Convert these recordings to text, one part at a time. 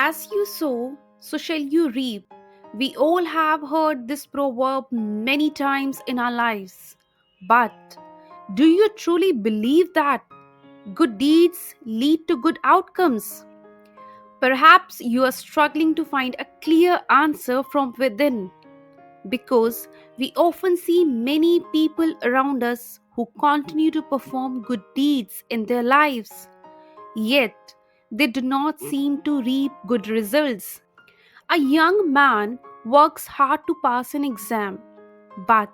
As you sow, so shall you reap. We all have heard this proverb many times in our lives. But do you truly believe that good deeds lead to good outcomes? Perhaps you are struggling to find a clear answer from within because we often see many people around us who continue to perform good deeds in their lives, yet they do not seem to reap good results. A young man works hard to pass an exam, but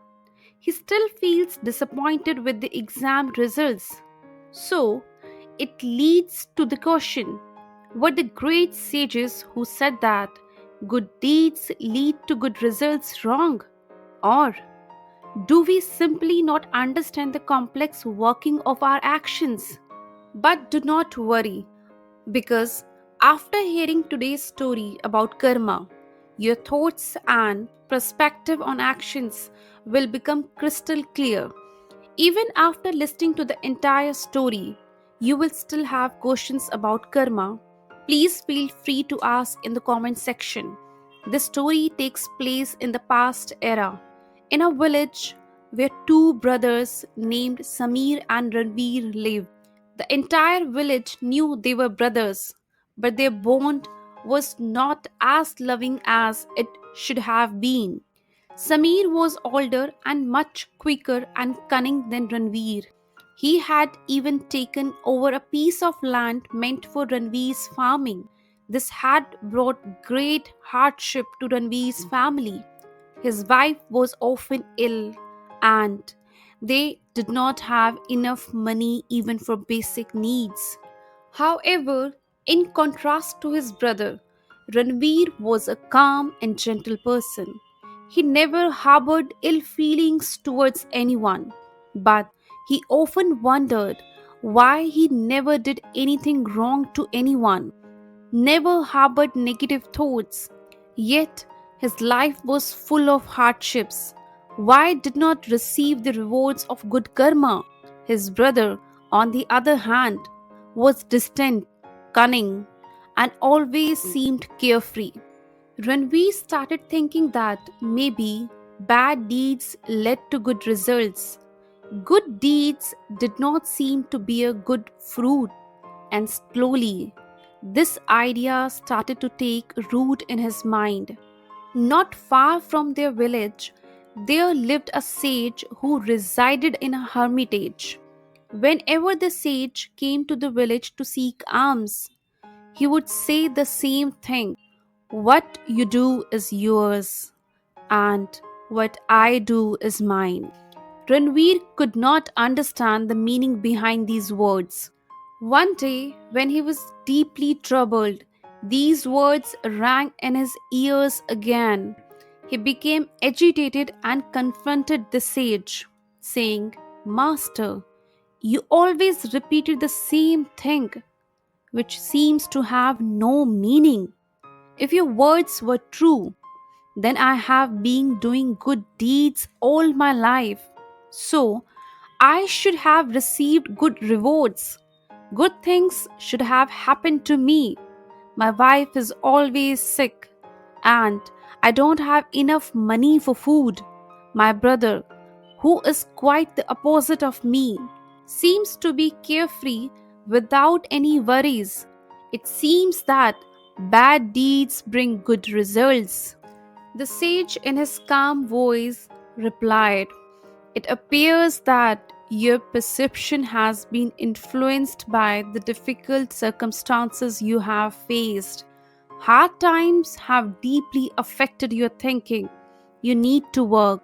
he still feels disappointed with the exam results. So, it leads to the question: were the great sages who said that good deeds lead to good results wrong? Or do we simply not understand the complex working of our actions? But do not worry, because after hearing today's story about karma, your thoughts and perspective on actions will become crystal clear. Even after listening to the entire story, you will still have questions about karma. Please feel free to ask in the comment section. The story takes place in the past era, in a village where two brothers named Samir and Ranveer lived. The entire village knew they were brothers, but their bond was not as loving as it should have been. Samir was older and much quicker and cunning than Ranveer. He had even taken over a piece of land meant for Ranveer's farming. This had brought great hardship to Ranveer's family. His wife was often ill, and they did not have enough money even for basic needs. However, in contrast to his brother, Ranveer was a calm and gentle person. He never harbored ill feelings towards anyone, but he often wondered why he never did anything wrong to anyone, never harbored negative thoughts. Yet his life was full of hardships. Why did not receive the rewards of good karma? His brother, on the other hand, was distant, cunning, and always seemed carefree. Ranveer started thinking that maybe bad deeds led to good results. Good deeds did not seem to bear good fruit, and slowly this idea started to take root in his mind. Not far from their village, there lived a sage who resided in a hermitage. Whenever the sage came to the village to seek alms, he would say the same thing: what you do is yours, and what I do is mine. Ranveer could not understand the meaning behind these words. One day, when he was deeply troubled, these words rang in his ears again. He became agitated and confronted the sage, saying, "Master, you always repeated the same thing, which seems to have no meaning. If your words were true, then I have been doing good deeds all my life. So I should have received good rewards. Good things should have happened to me. My wife is always sick, and I don't have enough money for food. My brother, who is quite the opposite of me, seems to be carefree without any worries. It seems that bad deeds bring good results." The sage, in his calm voice, replied, "It appears that your perception has been influenced by the difficult circumstances you have faced. Hard times have deeply affected your thinking. You need to work.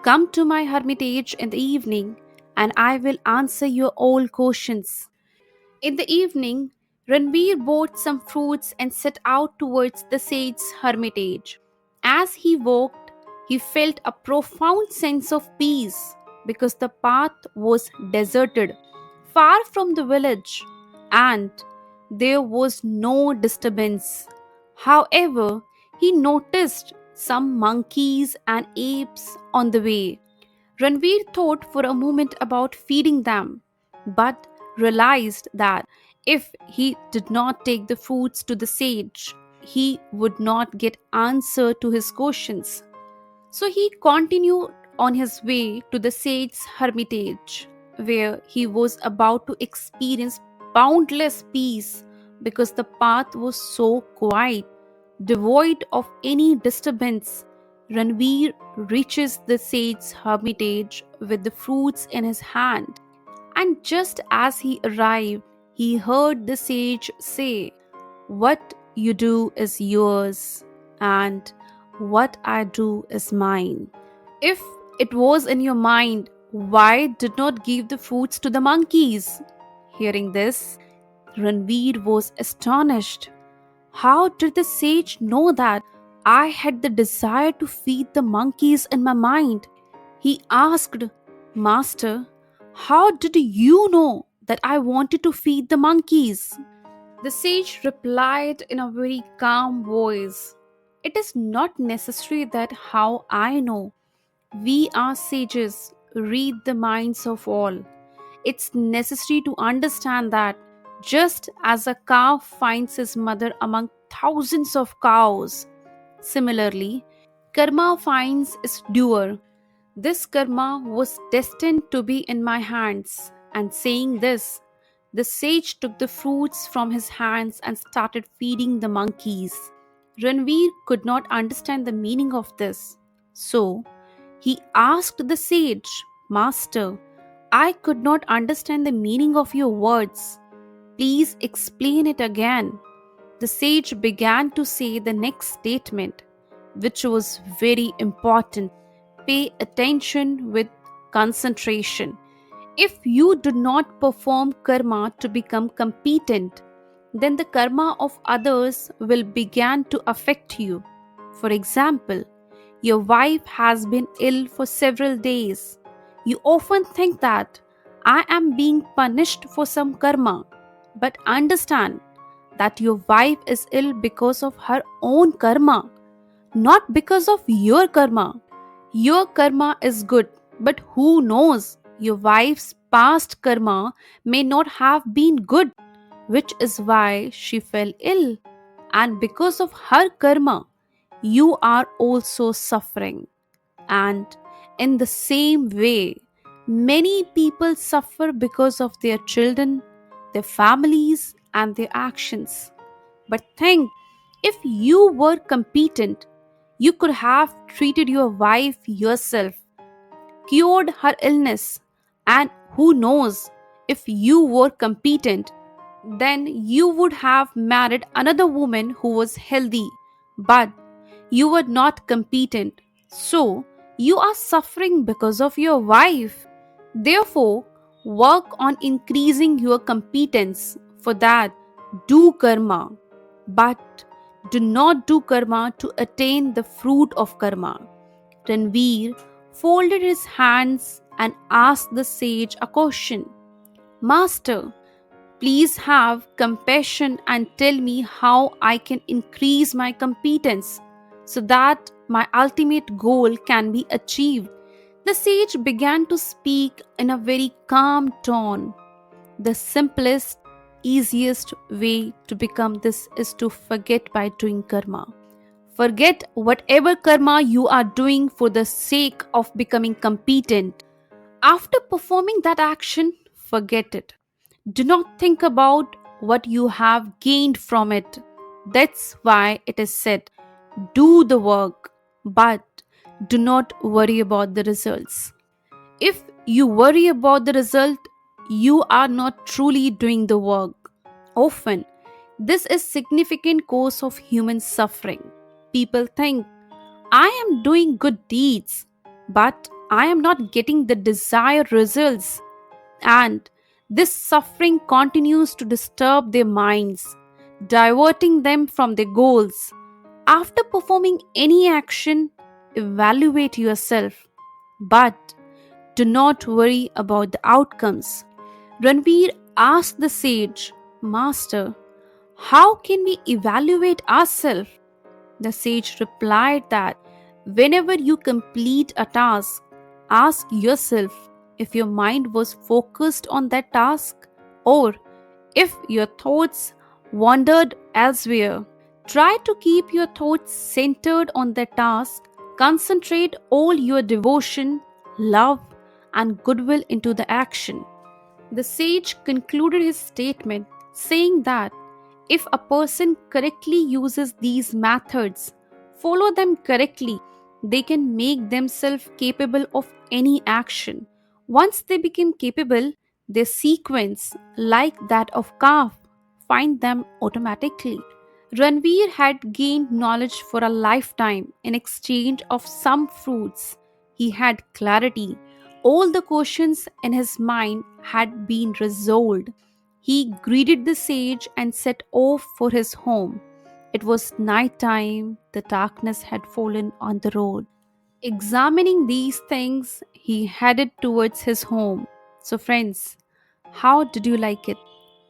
Come to my hermitage in the evening, and I will answer your all questions." In the evening, Ranveer bought some fruits and set out towards the sage's hermitage. As he walked, he felt a profound sense of peace because the path was deserted, far from the village, and there was no disturbance. However, he noticed some monkeys and apes on the way. Ranveer thought for a moment about feeding them, but realized that if he did not take the foods to the sage, he would not get answer to his questions. So he continued on his way to the sage's hermitage, where he was about to experience boundless peace because the path was so quiet, devoid of any disturbance. Ranveer reaches the sage's hermitage with the fruits in his hand. And just as he arrived, he heard the sage say, "What you do is yours, and what I do is mine." If it was in your mind, why did not give the fruits to the monkeys? Hearing this, Ranveer was astonished. How did the sage know that I had the desire to feed the monkeys in my mind? He asked, "Master, how did you know that I wanted to feed the monkeys?" The sage replied in a very calm voice, "It is not necessary that how I know. We are sages, read the minds of all. It's necessary to understand that just as a calf finds his mother among thousands of cows, similarly, karma finds its doer. This karma was destined to be in my hands." And saying this, the sage took the fruits from his hands and started feeding the monkeys. Ranveer could not understand the meaning of this. So he asked the sage, "Master, I could not understand the meaning of your words. Please explain it again." The sage began to say the next statement, which was very important. Pay attention with concentration. If you do not perform karma to become competent, then the karma of others will begin to affect you. For example, your wife has been ill for several days. You often think that I am being punished for some karma, but understand that your wife is ill because of her own karma, not because of your karma. Your karma is good, but who knows? Your wife's past karma may not have been good, which is why she fell ill. And because of her karma, you are also suffering. And in the same way, many people suffer because of their children, their families, and their actions. But think, if you were competent, you could have treated your wife yourself, cured her illness, and who knows, if you were competent, then you would have married another woman who was healthy. But you were not competent, so you are suffering because of your wife. Therefore, work on increasing your competence. For that, do karma, but do not do karma to attain the fruit of karma. Ranveer folded his hands and asked the sage a question. "Master, please have compassion and tell me how I can increase my competence so that my ultimate goal can be achieved." The sage began to speak in a very calm tone. "The simplest, easiest way to become this is to forget by doing karma. Forget whatever karma you are doing for the sake of becoming competent. After performing that action, forget it. Do not think about what you have gained from it." That's why it is said, do the work, but do not worry about the results. If you worry about the result, you are not truly doing the work. Often, this is significant cause of human suffering. People think, I am doing good deeds, but I am not getting the desired results. And this suffering continues to disturb their minds, diverting them from their goals. After performing any action, evaluate yourself, but do not worry about the outcomes. Ranveer asked the sage, "Master, how can we evaluate ourselves?" The sage replied that whenever you complete a task, ask yourself if your mind was focused on that task or if your thoughts wandered elsewhere. Try to keep your thoughts centered on the task. Concentrate all your devotion, love, and goodwill into the action. The sage concluded his statement saying that if a person correctly uses these methods, follow them correctly, they can make themselves capable of any action. Once they become capable, their sequence, like that of calf, find them automatically. Ranveer had gained knowledge for a lifetime in exchange of some fruits. He had clarity. All the questions in his mind had been resolved. He greeted the sage and set off for his home. It was night time, the darkness had fallen on the road. Examining these things, he headed towards his home. So, friends, how did you like it?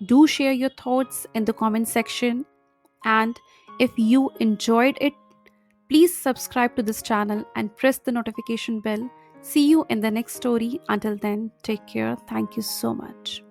Do share your thoughts in the comment section. And if you enjoyed it, please subscribe to this channel and press the notification bell. See you in the next story. Until then, take care. Thank you so much.